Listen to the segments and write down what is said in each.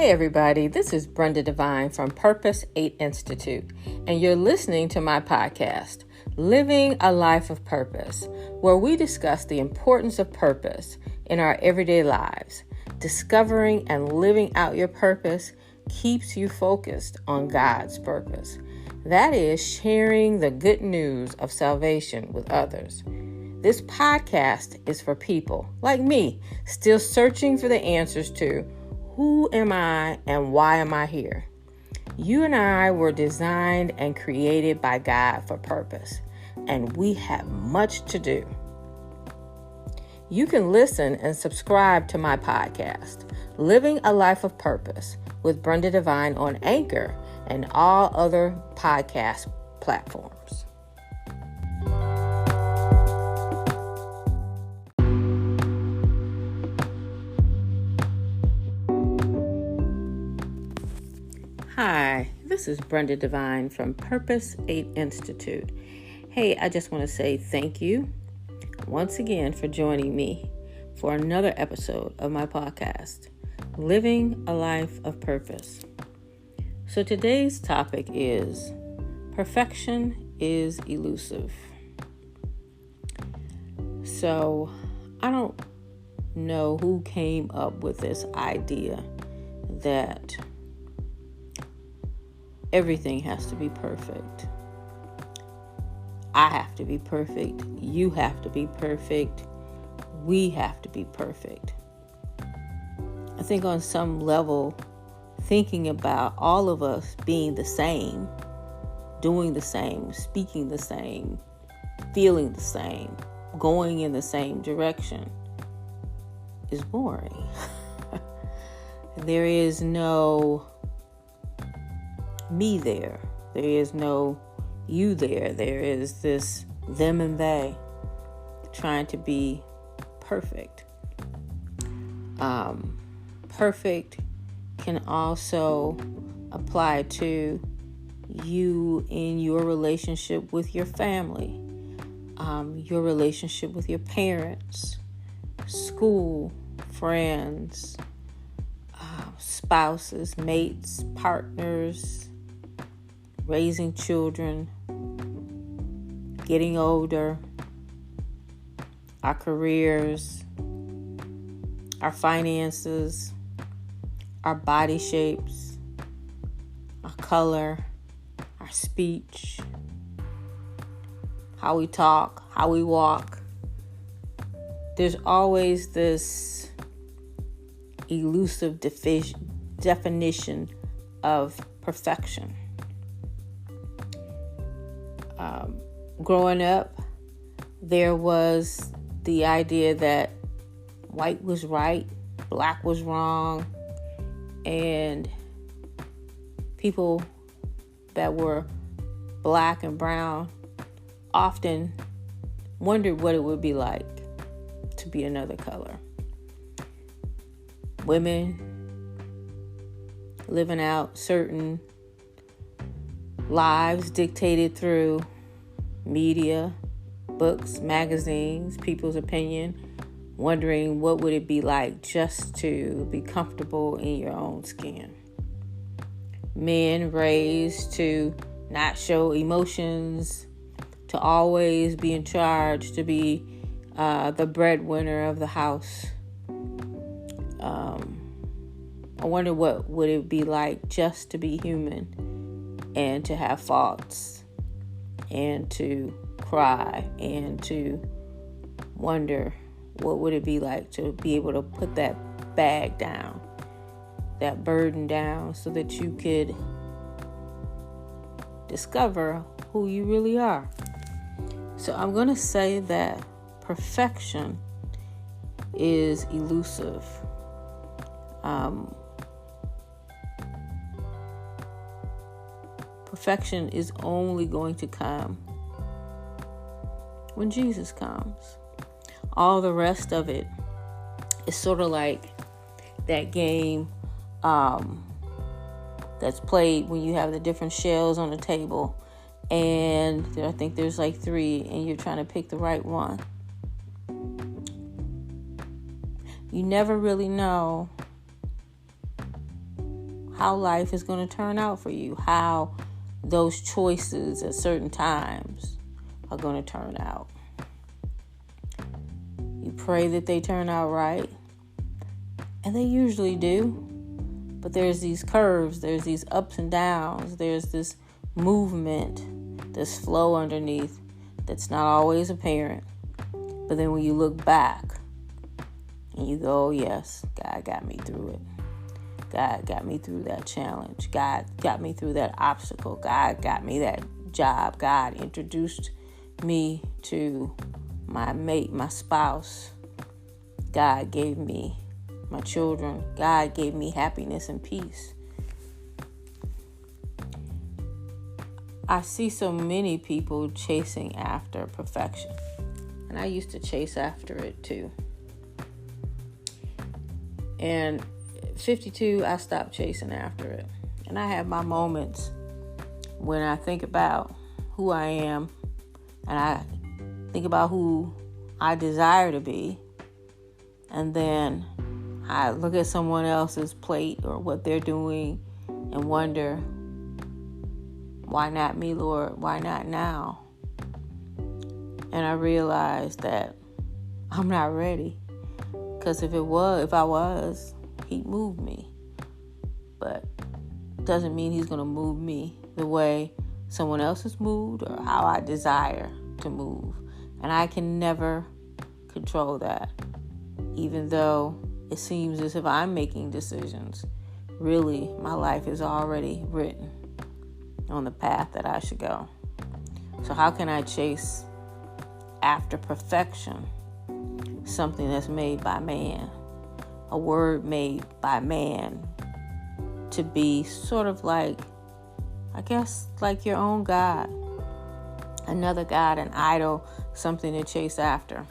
Hey everybody, this is Brenda Devine from Purpose 8 Institute, and you're listening to my podcast, Living a Life of Purpose, where we discuss the importance of purpose in our everyday lives. Discovering and living out your purpose keeps you focused on God's purpose. That is sharing the good news of salvation with others. This podcast is for people like me, still searching for the answers to who am I and why am I here? You and I were designed and created by God for purpose, and we have much to do. You can listen and subscribe to my podcast, Living a Life of Purpose with Brenda Devine on Anchor and all other podcast platforms. Hi, this is Brenda Devine from Purpose 8 Institute. Hey, I just want to say thank you once again for joining me for another episode of my podcast, Living a Life of Purpose. So today's topic is perfection is elusive. So I don't know who came up with this idea that everything has to be perfect. I have to be perfect. You have to be perfect. We have to be perfect. I think on some level, thinking about all of us being the same, doing the same, speaking the same, feeling the same, going in the same direction is boring. There is no me there. There is no you there. There is this them and they trying to be perfect. Perfect can also apply to you in your relationship with your family, your relationship with your parents, school, friends, spouses, mates, partners, raising children, getting older, our careers, our finances, our body shapes, our color, our speech, how we talk, how we walk. There's always this elusive definition of perfection. Growing up, there was the idea that white was right, black was wrong, and people that were black and brown often wondered what it would be like to be another color. Women living out certain lives dictated through media, books, magazines, people's opinion, wondering what would it be like just to be comfortable in your own skin. Men raised to not show emotions, to always be in charge, to be the breadwinner of the house. I wonder what would it be like just to be human and to have faults and to cry and to wonder what would it be like to be able to put that bag down, that burden down, so that you could discover who you really are. So I'm going to say that perfection is elusive. Perfection is only going to come when Jesus comes. All the rest of it is sort of like that game that's played when you have the different shells on the table, and I think there's like 3, and you're trying to pick the right one. You never really know how life is going to turn out for you, how those choices at certain times are going to turn out. You pray that they turn out right, and they usually do. But there's these curves, there's these ups and downs, there's this movement, this flow underneath that's not always apparent. But then when you look back and you go, oh yes, God got me through it. God got me through that challenge. God got me through that obstacle. God got me that job. God introduced me to my mate, my spouse. God gave me my children. God gave me happiness and peace. I see so many people chasing after perfection. And I used to chase after it too. And 52, I stopped chasing after it. And I have my moments when I think about who I am and I think about who I desire to be. And then I look at someone else's plate or what they're doing and wonder, why not me, Lord? Why not now? And I realized that I'm not ready. Because if I was, he'd move me. But it doesn't mean he's going to move me the way someone else is moved or how I desire to move. And I can never control that. Even though it seems as if I'm making decisions, really, my life is already written on the path that I should go. So how can I chase after perfection? Something that's made by man, a word made by man, to be sort of like, I guess, like your own God, another God, an idol, something to chase after.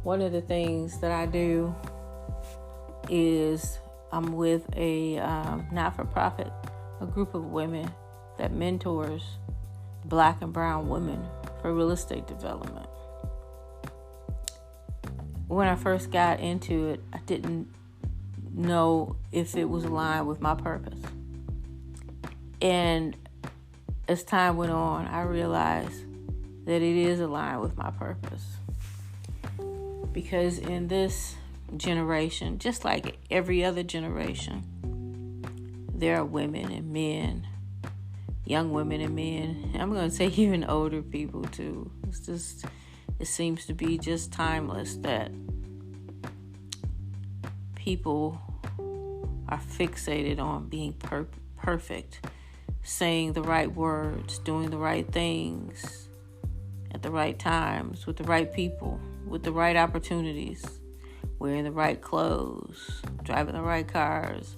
One of the things that I do is I'm with a not-for-profit, a group of women that mentors Black and brown women for real estate development. When I first got into it, I didn't know if it was aligned with my purpose. And as time went on, I realized that it is aligned with my purpose. Because in this generation, just like every other generation, there are women and men, young women and men, and I'm going to say even older people too. It seems to be just timeless that people are fixated on being perfect, saying the right words, doing the right things at the right times, with the right people, with the right opportunities, wearing the right clothes, driving the right cars,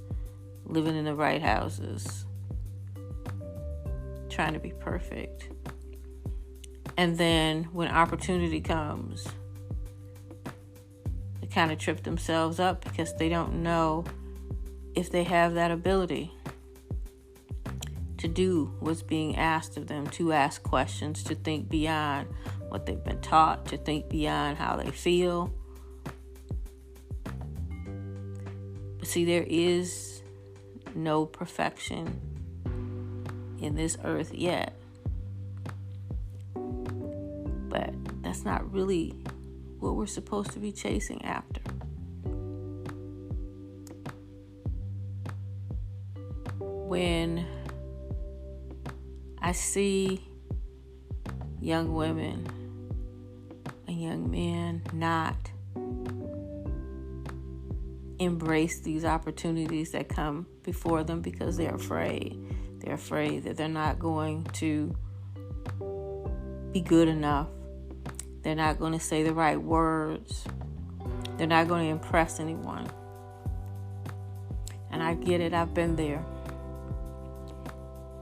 living in the right houses, trying to be perfect. And then when opportunity comes, they kind of trip themselves up because they don't know if they have that ability to do what's being asked of them, to ask questions, to think beyond what they've been taught, to think beyond how they feel. But see, there is no perfection in this earth yet. But that's not really what we're supposed to be chasing after. When I see young women and young men not embrace these opportunities that come before them because they're afraid. They're afraid that they're not going to be good enough. They're not going to say the right words. They're not going to impress anyone. And I get it. I've been there.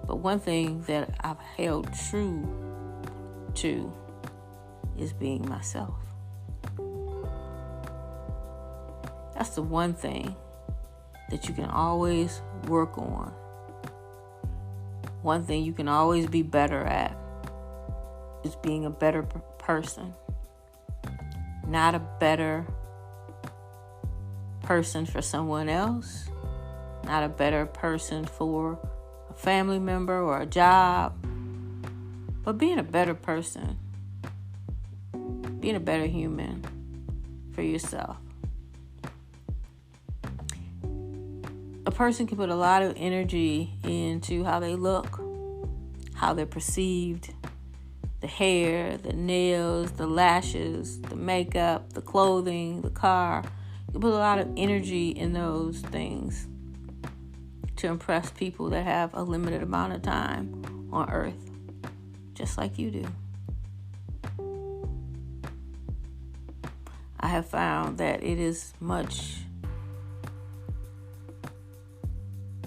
But one thing that I've held true to is being myself. That's the one thing that you can always work on. One thing you can always be better at is being a better person. Not a better person for someone else, not a better person for a family member or a job, but being a better person, being a better human for yourself. A person can put a lot of energy into how they look, how they're perceived, the hair, the nails, the lashes, the makeup, the clothing, the car. You put a lot of energy in those things to impress people that have a limited amount of time on earth, just like you do. I have found that it is much,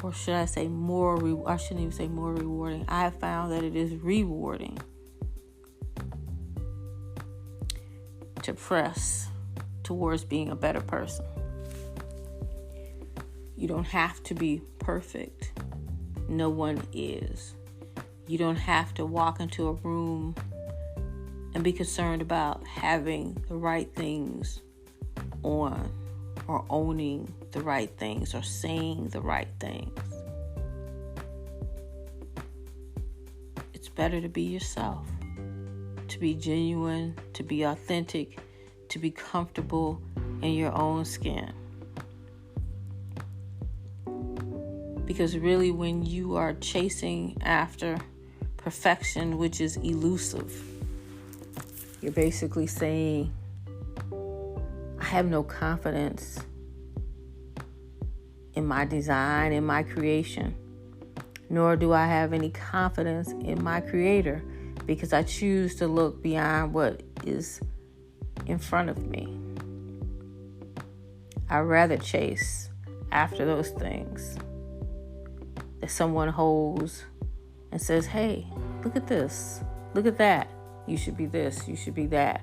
or should I say more, I shouldn't even say more rewarding. I have found that it is rewarding to press towards being a better person. You don't have to be perfect. No one is. You don't have to walk into a room and be concerned about having the right things on, or owning the right things, or saying the right things. It's better to be yourself, to be genuine, to be authentic, to be comfortable in your own skin. Because really, when you are chasing after perfection, which is elusive, you're basically saying, I have no confidence in my design, in my creation, nor do I have any confidence in my creator, because I choose to look beyond what is in front of me. I'd rather chase after those things that someone holds and says, hey, look at this, look at that. You should be this, you should be that.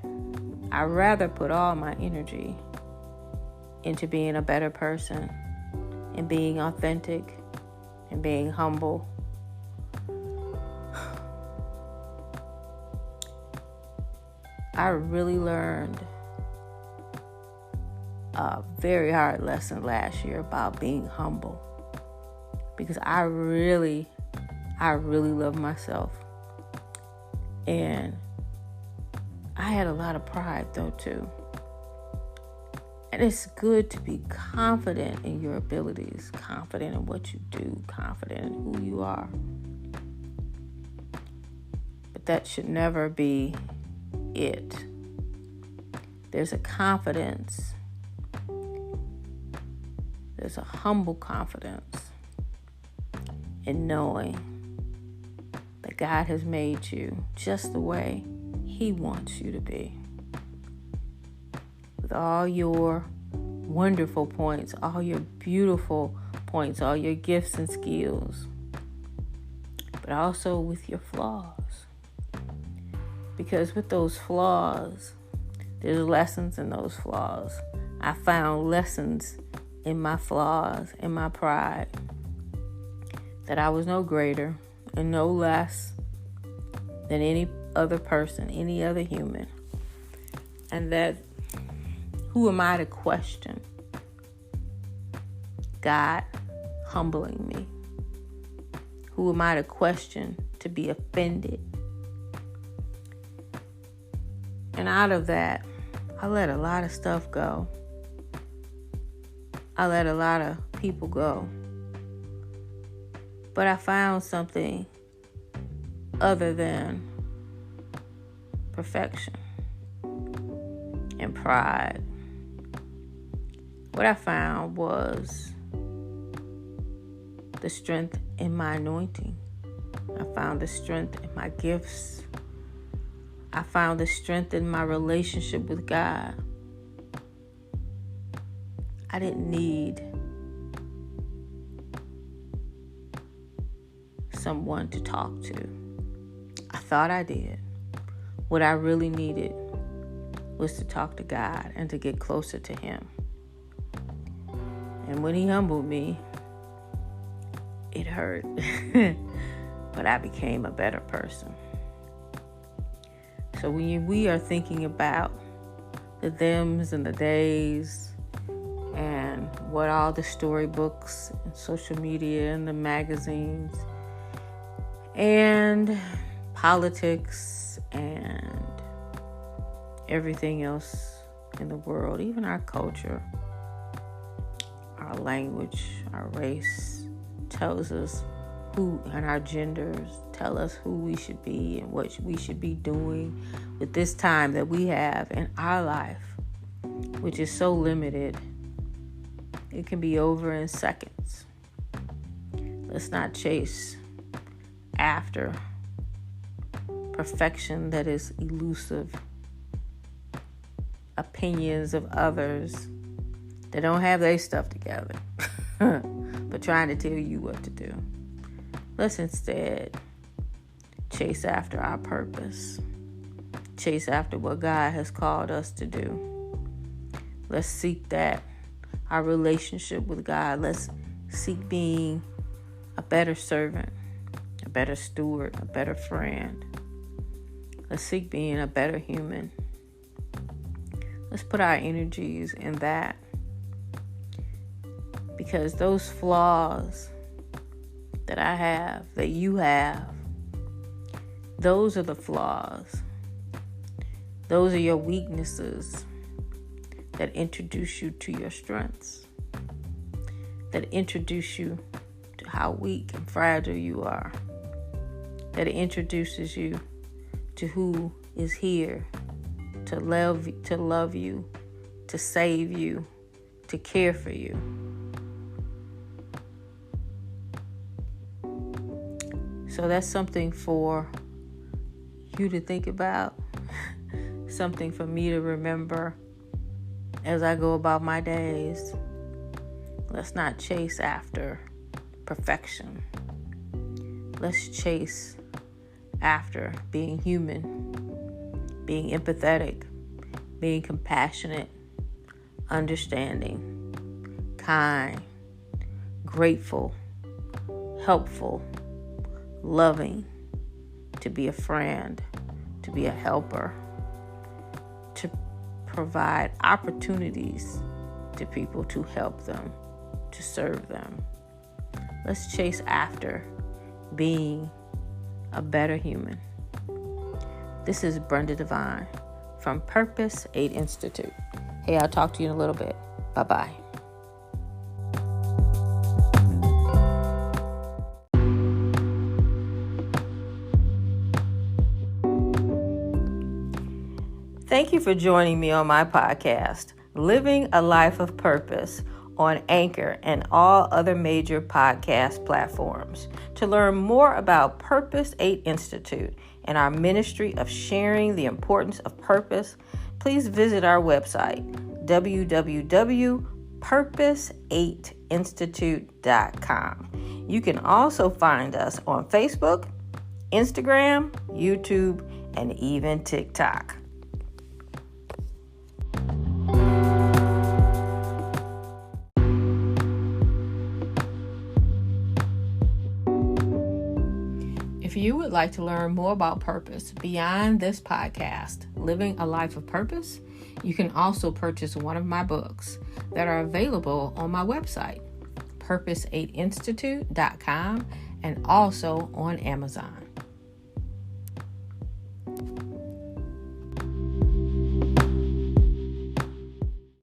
I'd rather put all my energy into being a better person and being authentic and being humble. I really learned a very hard lesson last year about being humble, because I really love myself. And I had a lot of pride though too. And it's good to be confident in your abilities, confident in what you do, confident in who you are. But that should never be it. There's a confidence. There's a humble confidence in knowing that God has made you just the way He wants you to be. With all your wonderful points, all your beautiful points, all your gifts and skills, but also with your flaws. Because with those flaws, there's lessons in those flaws. I found lessons in my flaws, in my pride, that I was no greater and no less than any other person, any other human. And that who am I to question God humbling me? Who am I to question to be offended? And out of that, I let a lot of stuff go. I let a lot of people go. But I found something other than perfection and pride. What I found was the strength in my anointing. I found the strength in my gifts. I found the strength in my relationship with God. I didn't need someone to talk to. I thought I did. What I really needed was to talk to God and to get closer to Him. And when He humbled me, it hurt. But I became a better person. So when we are thinking about the thems and the days and what all the storybooks and social media and the magazines and politics and everything else in the world, even our culture, our language, our race, tells us who, and our genders tell us who we should be and what we should be doing with this time that we have in our life, which is so limited. It can be over in seconds. Let's not chase after perfection that is elusive, opinions of others that don't have their stuff together, but trying to tell you what to do. Let's instead chase after our purpose. Chase after what God has called us to do. Let's seek that, our relationship with God. Let's seek being a better servant, a better steward, a better friend. Let's seek being a better human. Let's put our energies in that. Because those flaws that I have, that you have, those are the flaws. Those are your weaknesses that introduce you to your strengths, that introduce you to how weak and fragile you are, that introduces you to who is here to love you, to save you, to care for you. So that's something for you to think about, something for me to remember as I go about my days. Let's not chase after perfection. Let's chase after being human, being empathetic, being compassionate, understanding, kind, grateful, helpful, loving, to be a friend, to be a helper, to provide opportunities to people to help them, to serve them. Let's chase after being a better human. This is Brenda Devine from Purpose 8 Institute. Hey, I'll talk to you in a little bit. Bye-bye. Thank you for joining me on my podcast, Living a Life of Purpose, on Anchor and all other major podcast platforms. To learn more about Purpose 8 Institute and our ministry of sharing the importance of purpose, please visit our website, www.purpose8institute.com. You can also find us on Facebook, Instagram, YouTube, and even TikTok. If you would like to learn more about purpose beyond this podcast, Living a Life of Purpose, you can also purchase one of my books that are available on my website, purpose8institute.com, and also on Amazon.